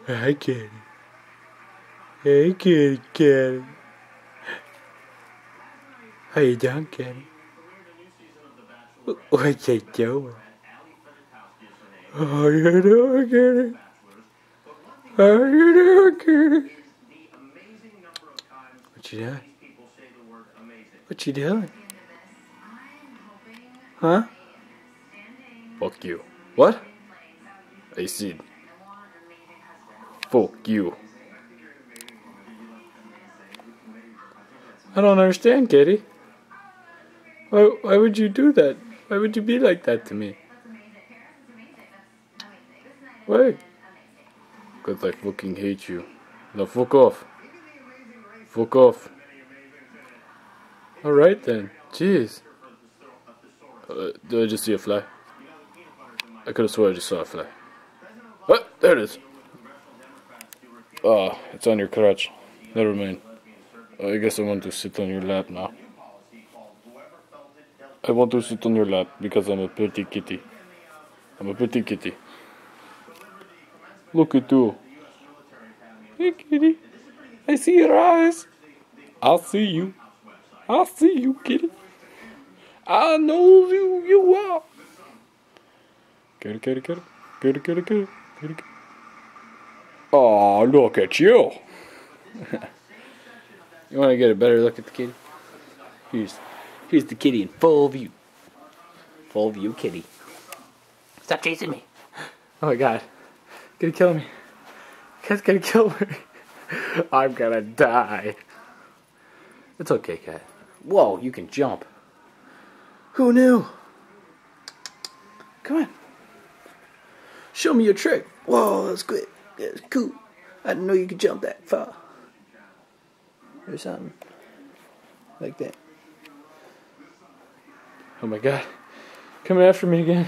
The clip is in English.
Hi, kitty. Hey, kitty, kitty. How you doing, kitty? What you doing? How you doing, kitty? How you doing, kitty? What you doing? What you doing? Huh? Fuck you. What? I said, fuck you. I don't understand, kitty. Why would you do that? Why would you be like that to me? Why? Because I fucking hate you. Now fuck off. Fuck off. Alright then. Jeez. Did I just see a fly? I could have sworn I just saw a fly. Oh, there it is. Ah, it's on your crotch. Never mind. I guess I want to sit on your lap now. I want to sit on your lap because I'm a pretty kitty. I'm a pretty kitty. Look at you. Hey kitty. I see your eyes. I'll see you. I'll see you, kitty. I know who you are. Kitty, kitty, kitty. Kitty, kitty, kitty. Kitty, kitty. Oh, look at you. You want to get a better look at the kitty? Here's the kitty in full view. Full view kitty. Stop chasing me. Oh my god. Gonna kill me. Cat's gonna kill me. I'm gonna die. It's okay, cat. Whoa, you can jump. Who knew? Come on. Show me your trick. Whoa, that's good. That's cool. I didn't know you could jump that far. Or something. Like that. Oh my god. Coming after me again.